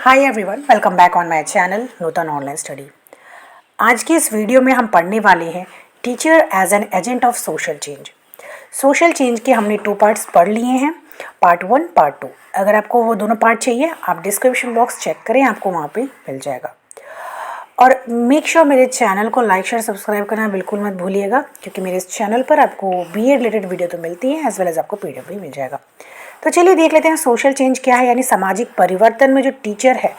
Hi everyone, welcome back on my channel Nutan online study. आज की इस वीडियो में हम पढ़ने वाले हैं teacher as an agent of social change. Social change के हमने 2 पार्ट्स पढ़ लिए हैं, पार्ट 1 पार्ट 2। अगर आपको वो दोनों पार्ट चाहिए आप डिस्क्रिप्शन बॉक्स चेक करें, आपको वहाँ पे मिल जाएगा। और मेक श्योर मेरे चैनल को लाइक शेयर सब्सक्राइब करना बिल्कुल मत भूलिएगा, क्योंकि मेरे इस चैनल पर आपको बीए रिलेटेड वीडियो तो मिलती है, एज वेल एज आपको पीडीएफ भी मिल जाएगा। तो चलिए देख लेते हैं सोशल चेंज क्या है, यानी सामाजिक परिवर्तन में जो टीचर है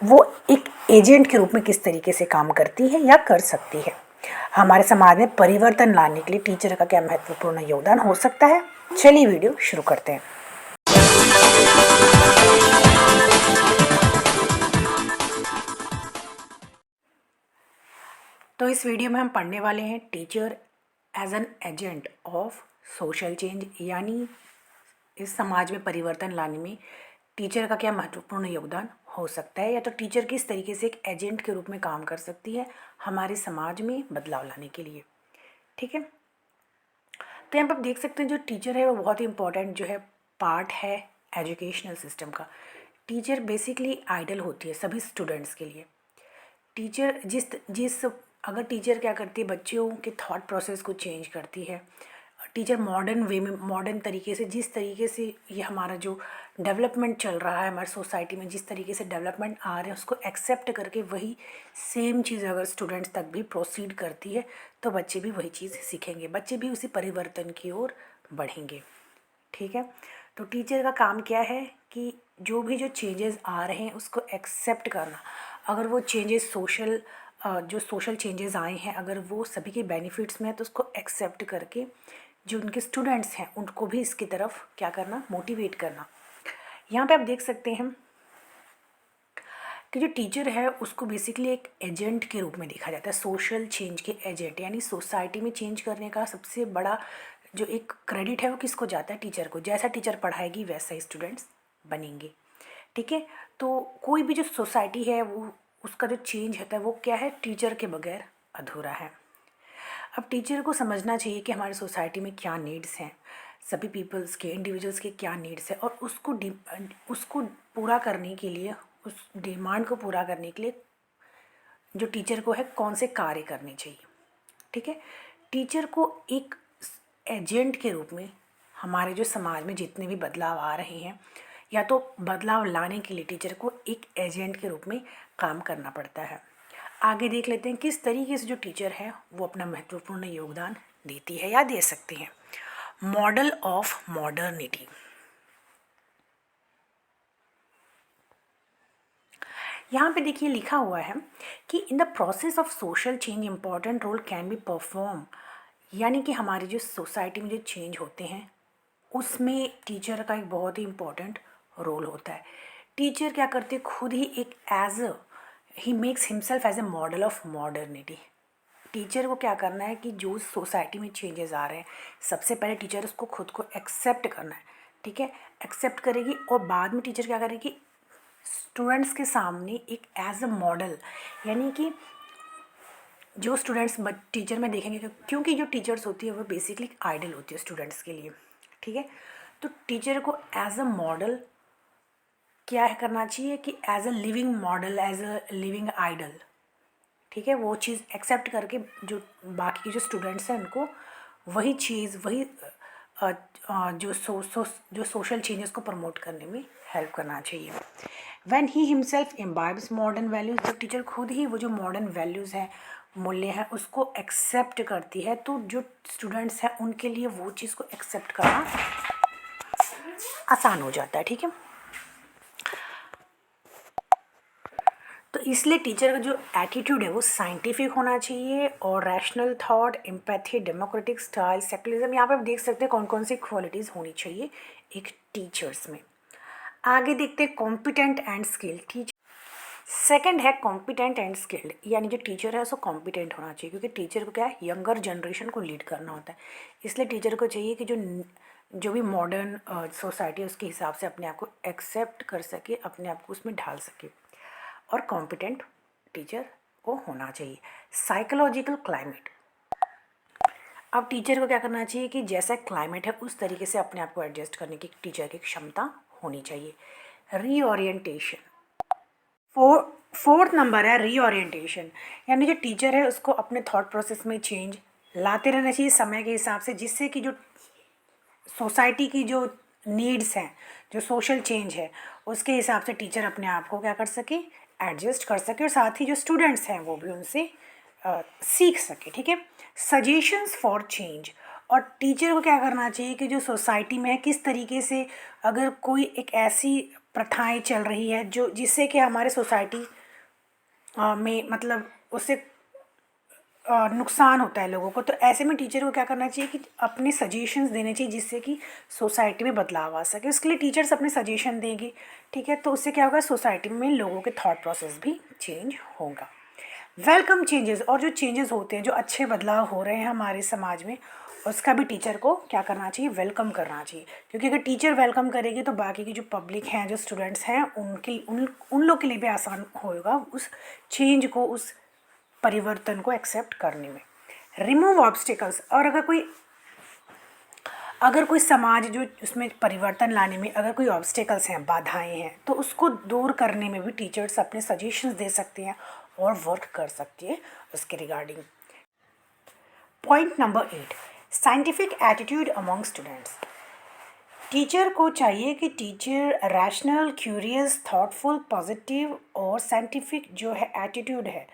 वो एक एजेंट के रूप में किस तरीके से काम करती है या कर सकती है। हमारे समाज में परिवर्तन लाने के लिए टीचर का क्या महत्वपूर्ण योगदान हो सकता है। चलिए वीडियो शुरू करते हैं। तो इस वीडियो में हम पढ़ने वाले हैं teacher as an agent of social change, यानी इस समाज में परिवर्तन लाने में टीचर का क्या महत्वपूर्ण योगदान हो सकता है, या तो टीचर किस तरीके से एक एजेंट के रूप में काम कर सकती है हमारे समाज में बदलाव लाने के लिए। ठीक है, तो यहाँ पर आप देख सकते हैं जो टीचर है वो बहुत ही इंपॉर्टेंट जो है पार्ट है एजुकेशनल सिस्टम का। टीचर बेसिकली आइडल होती है सभी स्टूडेंट्स के लिए। टीचर जिस जिस अगर टीचर क्या करती है, बच्चों के थॉट प्रोसेस को चेंज करती है। टीचर मॉडर्न वे में, मॉडर्न तरीके से, जिस तरीके से ये हमारा जो डेवलपमेंट चल रहा है हमारी सोसाइटी में, जिस तरीके से डेवलपमेंट आ रहे हैं उसको एक्सेप्ट करके वही सेम चीज़ अगर स्टूडेंट्स तक भी प्रोसीड करती है तो बच्चे भी वही चीज़ सीखेंगे, बच्चे भी उसी परिवर्तन की ओर बढ़ेंगे। ठीक है, तो टीचर का काम क्या है कि जो चेंजेस आ रहे हैं उसको एक्सेप्ट करना। अगर वो चेंजेस जो सोशल चेंजेस आए हैं अगर वो सभी के बेनिफिट्स में है तो उसको एक्सेप्ट करके जो उनके स्टूडेंट्स हैं उनको भी इसकी तरफ क्या करना, मोटिवेट करना। यहाँ पे आप देख सकते हैं कि जो टीचर है उसको बेसिकली एक एजेंट के रूप में देखा जाता है, सोशल चेंज के एजेंट, यानी सोसाइटी में चेंज करने का सबसे बड़ा जो एक क्रेडिट है वो किसको जाता है, टीचर को। जैसा टीचर पढ़ाएगी वैसा ही स्टूडेंट्स बनेंगे। ठीक है, तो कोई भी जो सोसाइटी है वो उसका जो चेंज होता है वो क्या है, टीचर के बगैर अधूरा है। अब टीचर को समझना चाहिए कि हमारी सोसाइटी में क्या नीड्स हैं, सभी पीपल्स के, इंडिविजुअल्स के क्या नीड्स हैं, और उसको पूरा करने के लिए, उस डिमांड को पूरा करने के लिए जो टीचर को है कौन से कार्य करने चाहिए। ठीक है, टीचर को एक एजेंट के रूप में हमारे जो समाज में जितने भी बदलाव आ रहे हैं, या तो बदलाव लाने के लिए टीचर को एक एजेंट के रूप में काम करना पड़ता है। आगे देख लेते हैं किस तरीके से जो टीचर है वो अपना महत्वपूर्ण योगदान देती है या दे सकती है। मॉडल ऑफ मॉडर्निटी, यहाँ पे देखिए लिखा हुआ है कि in the process of social change important role can be perform, यानी कि हमारी जो सोसाइटी में जो चेंज होते हैं उसमें टीचर का एक बहुत ही इम्पॉर्टेंट रोल होता है। टीचर क्या करते हैं, खुद ही एक ही makes himself as a model of modernity. Teacher को क्या करना है कि जो सोसाइटी में चेंजेस आ रहे हैं सबसे पहले टीचर उसको खुद को एक्सेप्ट करना है। ठीक है, एक्सेप्ट करेगी और बाद में टीचर क्या करेगी, स्टूडेंट्स के सामने एक एज अ मॉडल, यानी कि जो स्टूडेंट्स टीचर में देखेंगे, क्योंकि जो टीचर्स होती है वो बेसिकली आइडल होती है स्टूडेंट्स के लिए। ठीक है, तो टीचर को एज अ मॉडल क्या है करना चाहिए कि as a living model, as a living idol, ठीक है, वो चीज़ एक्सेप्ट करके जो बाकी के जो स्टूडेंट्स हैं उनको वही चीज़, वही जो सोशल चेंजेस को प्रमोट करने में हेल्प करना चाहिए। When he himself imbibes modern values, जब टीचर खुद ही वो जो मॉडर्न वैल्यूज़ हैं, मूल्य हैं, उसको एक्सेप्ट करती है तो जो स्टूडेंट्स हैं उनके लिए वो चीज़ को एक्सेप्ट करना आसान हो जाता है। ठीक है, तो इसलिए टीचर का जो एटीट्यूड है वो साइंटिफिक होना चाहिए और rational thought, empathy, democratic style, secularism, यहाँ पे आप देख सकते हैं कौन कौन सी क्वालिटीज़ होनी चाहिए एक टीचर्स में। आगे देखते हैं competent and skilled teacher. Second है कॉम्पिटेंट एंड स्किल्ड, यानी जो टीचर है उसको कॉम्पिटेंट होना चाहिए, क्योंकि टीचर को क्या है, यंगर जनरेशन को लीड करना होता है। इसलिए टीचर को चाहिए कि जो भी मॉडर्न सोसाइटी है उसके हिसाब से अपने आप को एक्सेप्ट कर सके, अपने आप को उसमें ढाल सके, और कॉम्पिटेंट टीचर को होना चाहिए। साइकोलॉजिकल क्लाइमेट, अब टीचर को क्या करना चाहिए कि जैसा क्लाइमेट है उस तरीके से अपने आप को एडजस्ट करने की टीचर की क्षमता होनी चाहिए। रीओरिएंटेशन, फोर्थ नंबर है रीओरिएंटेशन, यानी जो टीचर है उसको अपने थॉट प्रोसेस में चेंज लाते रहना चाहिए समय के हिसाब से, जिससे कि जो सोसाइटी की जो नीड्स हैं, जो सोशल चेंज है, उसके हिसाब से टीचर अपने आप को क्या कर सके, एडजस्ट कर सके, और साथ ही जो स्टूडेंट्स हैं वो भी उनसे सीख सके। ठीक है। सजेशंस फॉर चेंज, और टीचर को क्या करना चाहिए कि जो सोसाइटी में है किस तरीके से, अगर कोई एक ऐसी प्रथाएं चल रही है जो जिससे कि हमारे सोसाइटी में मतलब उससे नुकसान होता है लोगों को, तो ऐसे में टीचर को क्या करना चाहिए कि अपने सजेशंस देने चाहिए, जिससे कि सोसाइटी में बदलाव आ सके। उसके लिए टीचर्स अपने सजेशन देंगे। ठीक है। तो उससे क्या होगा, सोसाइटी में लोगों के थॉट प्रोसेस भी चेंज होगा। वेलकम चेंजेस, और जो चेंजेस होते हैं, जो अच्छे बदलाव हो रहे हैं हमारे समाज में, उसका भी टीचर को क्या करना चाहिए, वेलकम करना चाहिए। क्योंकि अगर टीचर वेलकम करेगी तो बाकी की जो पब्लिक हैं, जो स्टूडेंट्स हैं, उन लोग के लिए भी आसान होगा उस चेंज को, उस परिवर्तन को एक्सेप्ट करने में। रिमूव ऑब्स्टिकल्स, और अगर कोई समाज जो उसमें परिवर्तन लाने में अगर कोई ऑब्स्टिकल्स हैं, बाधाएं हैं, तो उसको दूर करने में भी टीचर्स अपने सजेशंस दे सकते हैं और वर्क कर सकती है उसके regarding. Point number 8, scientific attitude among students. Teacher को चाहिए कि teacher rational, curious, thoughtful, positive और साइंटिफिक जो है एटीट्यूड है,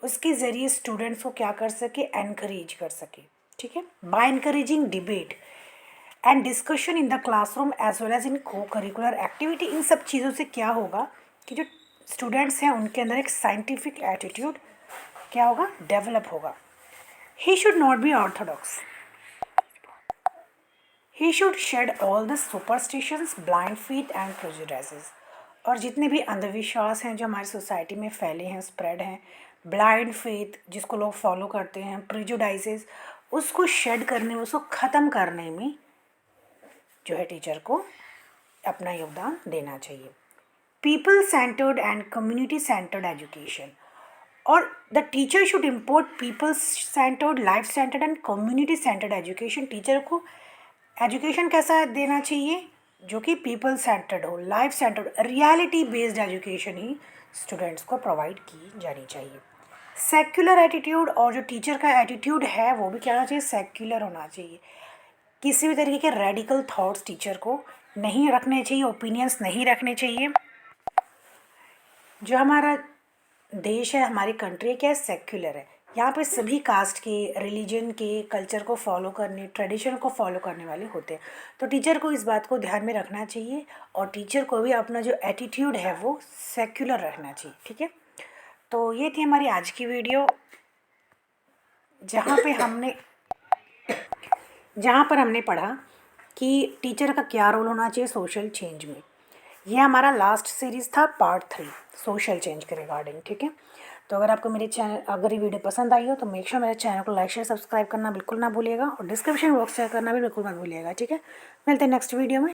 उसके ज़रिए स्टूडेंट्स को क्या कर सके, एनकरेज कर सके। ठीक है। By encouraging debate and discussion in the classroom as well as in co-curricular activity, इन सब चीज़ों से क्या होगा कि जो स्टूडेंट्स हैं उनके अंदर एक साइंटिफिक एटीट्यूड क्या होगा, डेवलप होगा। He should not be orthodox, he should shed all the superstitions, blind faith and prejudices, और जितने भी अंधविश्वास हैं जो हमारी सोसाइटी में फैले हैं, स्प्रेड हैं, ब्लाइंड फेथ जिसको लोग फॉलो करते हैं, प्रेजुडाइसेस, उसको शेड करने में, उसको ख़त्म करने में जो है टीचर को अपना योगदान देना चाहिए। People centred and community centred education, और the teacher should import people centred, life centred and community centred education. Teacher को एजुकेशन कैसा देना चाहिए, जो कि पीपल सेंटर्ड हो, life centred, reality based education ही स्टूडेंट्स को प्रोवाइड की जानी चाहिए। सेक्युलर एटीट्यूड, और जो टीचर का एटीट्यूड है वो भी क्या होना चाहिए, सेक्युलर होना चाहिए। किसी भी तरीके के रेडिकल थॉट्स टीचर को नहीं रखने चाहिए, ओपिनियंस नहीं रखने चाहिए। जो हमारा देश है, हमारी कंट्री क्या है, सेक्युलर है। यहाँ पे सभी कास्ट के, रिलीजन के, कल्चर को फॉलो करने, ट्रेडिशन को फॉलो करने वाले होते हैं। तो टीचर को इस बात को ध्यान में रखना चाहिए, और टीचर को भी अपना जो एटीट्यूड है वो सेक्युलर रखना चाहिए। ठीक है। तो ये थी हमारी आज की वीडियो, जहाँ पर हमने पढ़ा कि टीचर का क्या रोल होना चाहिए सोशल चेंज में। ये हमारा लास्ट सीरीज़ था, पार्ट 3, सोशल चेंज के रिगार्डिंग। ठीक है। तो अगर आपको मेरे चैनल, अगर ये वीडियो पसंद आई हो तो मेक श्योर मेरे चैनल को लाइक, शेयर, सब्सक्राइब करना बिल्कुल ना भूलिएगा, और डिस्क्रिप्शन बॉक्स चेक करना भी बिल्कुल मत भूलिएगा। ठीक है। मिलते हैं नेक्स्ट वीडियो में।